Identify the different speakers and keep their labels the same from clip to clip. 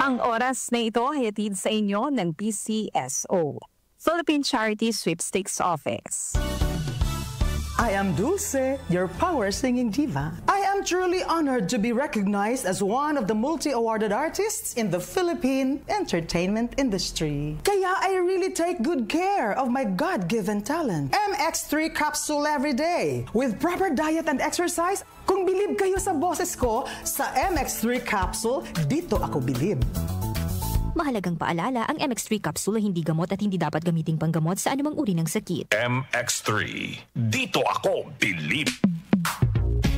Speaker 1: Ang oras na ito ay hatid sa inyo ng PCSO, Philippine Charity Sweepstakes Office.
Speaker 2: I am Dulce, your power singing diva. I am truly honored to be recognized as one of the multi-awarded artists in the Philippine entertainment industry. Kaya I really take good care of my God-given talent. MX3 capsule every day. With proper diet and exercise, kung bilib kayo sa boses ko, sa MX3 capsule, dito ako bilib.
Speaker 3: Mahalagang paalala, ang MX3 capsule ay hindi gamot at hindi dapat gamiting panggamot sa anumang uri ng sakit.
Speaker 4: MX3. Dito ako bilib.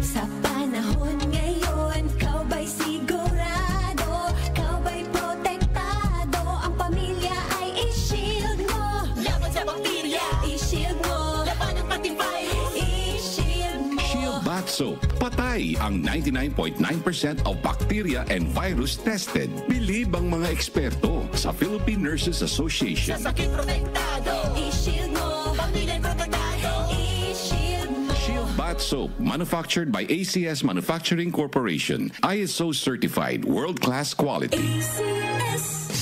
Speaker 5: Sa panahon ngayon, kau ba'y sigurado? Kau ba'y protektado? Ang pamilya ay i-shield mo. Laban sa bakterya, i-shield mo. Laban ng pati virus, i-shield mo.
Speaker 4: Shield Bath Soap. Patay ang 99.9% of bacteria and virus tested. Bilib ang mga eksperto sa Philippine Nurses Association.
Speaker 5: Sa sakit protektado, i-shield mo. Pamilya protektado, i-shield mo.
Speaker 4: Shield Bath Soap, manufactured by ACS Manufacturing Corporation. ISO certified, world-class quality.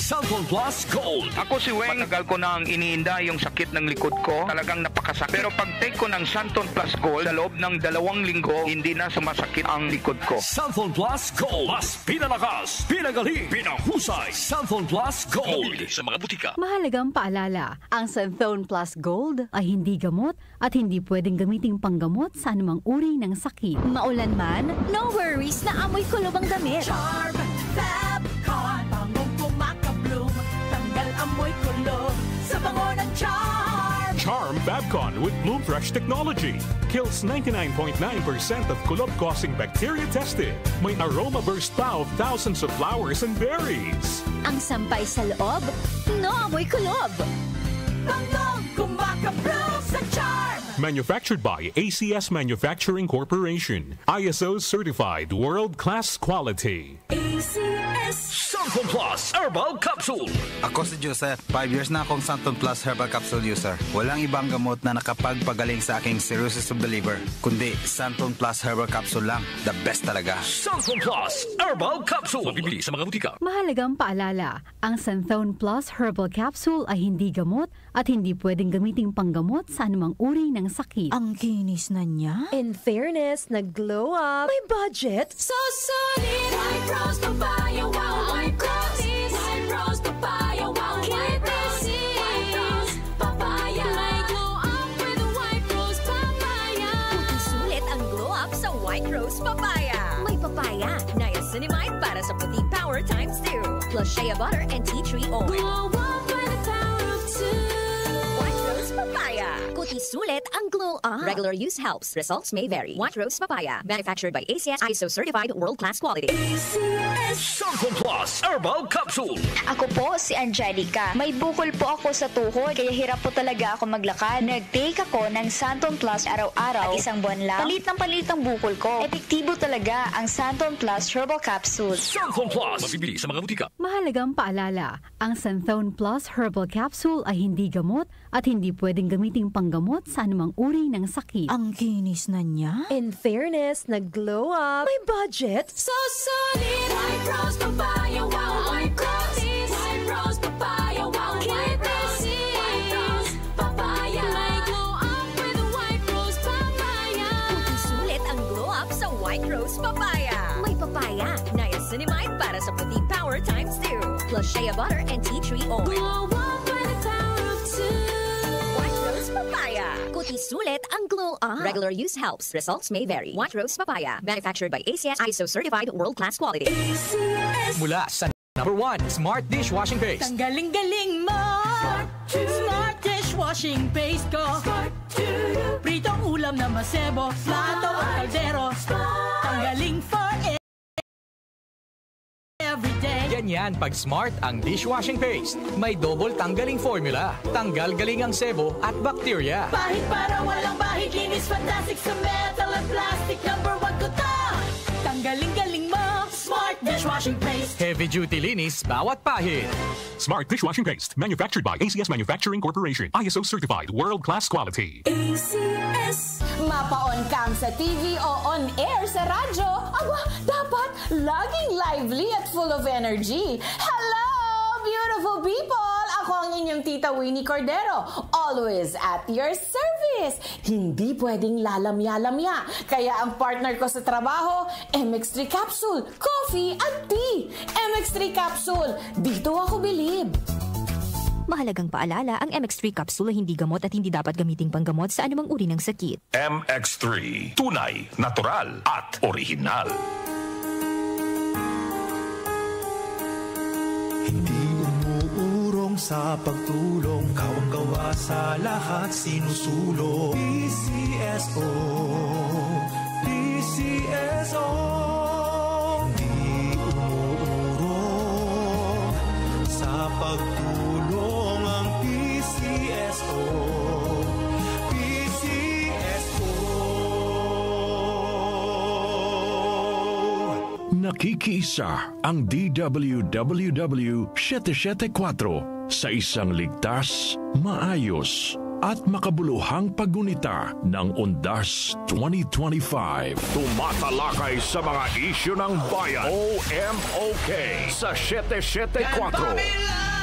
Speaker 6: Santon Plus Gold.
Speaker 7: Ako si Weng. Matagal ko na ang iniinda yung sakit ng likod ko. Talagang napakasakit. Pero pag take ko ng Santon Plus Gold, sa loob ng 2 linggo, hindi na sumasakit ang likod ko.
Speaker 6: Santon Plus Gold. Mas pinalakas, pinagaling, pinahusay. Santon Plus Gold. Sa mga butika.
Speaker 8: Mahalagang paalala, ang Santon Plus Gold ay hindi gamot at hindi pwedeng gamiting panggamot sa anumang uri ng sakit.
Speaker 3: Maulan man, no worries na amoy kulob ang damit.
Speaker 5: Charm Fabcon, bangong kumakabloom, tanggal amoy kulob sa bango ng Charm.
Speaker 9: Charm Fabcon with Bloom Fresh technology kills 99.9% of kulob-causing bacteria tested. May aroma burst pa of thousands of flowers and berries.
Speaker 3: Ang sampay sa loob, no amoy kulob.
Speaker 5: Bangong kumakabloom sa Charm.
Speaker 9: Manufactured by ACS Manufacturing Corporation. ISO certified world-class quality.
Speaker 6: Santon Plus Herbal Capsule.
Speaker 10: Ako si Joseph. 5 years na akong Santon Plus Herbal Capsule user. Walang ibang gamot na nakapagpagaling sa aking cirrhosis of the liver, kundi Santon Plus Herbal Capsule lang. The best talaga.
Speaker 6: Santon Plus Herbal Capsule. Mabibili sa mga butika.
Speaker 8: Mahalagang paalala, ang Santon Plus Herbal Capsule ay hindi gamot at hindi pwedeng gamiting panggamot sa anumang uri ng sakit.
Speaker 3: Ang kinis na niya.
Speaker 11: In fairness, nag-glow up. May budget.
Speaker 5: So solid, white rose papaya, wow, white rose, white rose papaya, wow, white rose, white rose papaya. May glow up with white rose papaya.
Speaker 11: Puting sulit ang glow up sa white rose papaya.
Speaker 3: May papaya,
Speaker 11: niacinamide para sa puting power times 2. Plus shea butter and tea tree oil.
Speaker 5: Glow up with the power of 2.
Speaker 11: White rose papaya.
Speaker 3: kuti sulit ang glow up.
Speaker 11: Regular use helps. Results may vary. White rose papaya. Manufactured by ACS ISO certified world-class quality.
Speaker 6: Santon Plus Herbal Capsule.
Speaker 12: Ako po si Angelica. May bukol po ako sa tuhod, kaya hirap po talaga ako maglakad. Nag-take ako ng Santon Plus araw-araw at isang buwan lang. Palit ang bukol ko. Epektibo talaga ang Santon Plus Herbal Capsule.
Speaker 6: Santon Plus. Mabibili sa mga butika.
Speaker 8: Mahalagang paalala, ang Santon Plus Herbal Capsule ay hindi gamot at hindi pwedeng gamiting panggamot sa anumang uri ng sakit.
Speaker 3: Ang kinis na niya.
Speaker 11: In fairness, nag-glow up. May budget.
Speaker 5: So solid. White rose papaya, wow, white rose. White rose papaya, wow, white rose. White rose papaya. May glow up with white rose papaya.
Speaker 11: Puting sulit ang glow up sa white rose papaya.
Speaker 3: May papaya.
Speaker 11: Niacinamide para sa puting power times 2. Plus shea butter and tea tree oil.
Speaker 5: Glow up with the power of 2.
Speaker 11: White rose papaya.
Speaker 3: Kuti sulit ang glow up.
Speaker 11: Regular use helps. Results may vary. White rose papaya. Manufactured by ACS ISO certified world-class quality.
Speaker 6: Mula sa number 1, Smart Dishwashing Paste.
Speaker 5: Ang galing-galing mo. Smart dishwashing paste ko. Smart to you. Pritong ulam na masebo. Plato at kaldero. Tanggaling for everyday.
Speaker 6: Ganyan pag Smart ang dishwashing paste. May double tanggaling formula. Tanggal galing ang sebo at bacteria.
Speaker 5: Bahid para walang bahid. Linis fantastic sa metal at plastic. Number 1 ko to. Tanggaling-galing mo. Smart dishwashing paste.
Speaker 6: Heavy duty linis bawat pahid.
Speaker 9: Smart Dishwashing Paste, manufactured by ACS Manufacturing Corporation. ISO certified world-class quality.
Speaker 5: ACS.
Speaker 13: Mapa-on cam sa TV o on air sa radyo, aba, dapat laging lively at full of energy. Hello, beautiful people! Ako ang inyong tita Winnie Cordero, always at your service. Hindi pwedeng lalamya-lamya. Kaya ang partner ko sa trabaho, MX3 Capsule, coffee at tea. MX3 Capsule, dito ako bilib.
Speaker 3: Mahalagang paalala, ang MX3 capsule ay hindi gamot at hindi dapat gamiting panggamot sa anumang uri ng sakit.
Speaker 14: MX3, tunay, natural at original.
Speaker 15: Hindi umuurong sa pagtulong, kawang gawa sa lahat sinusulong. PCSO, PCSO. Hindi umuurong sa pagtulong ang PCSO, PCSO.
Speaker 9: Nakikiisa ang DWWW 774 sa isang ligtas, maayos at makabuluhang paggunita ng Undas 2025.
Speaker 14: Tumatalakay sa mga isyu ng bayan. OMOK sa 774.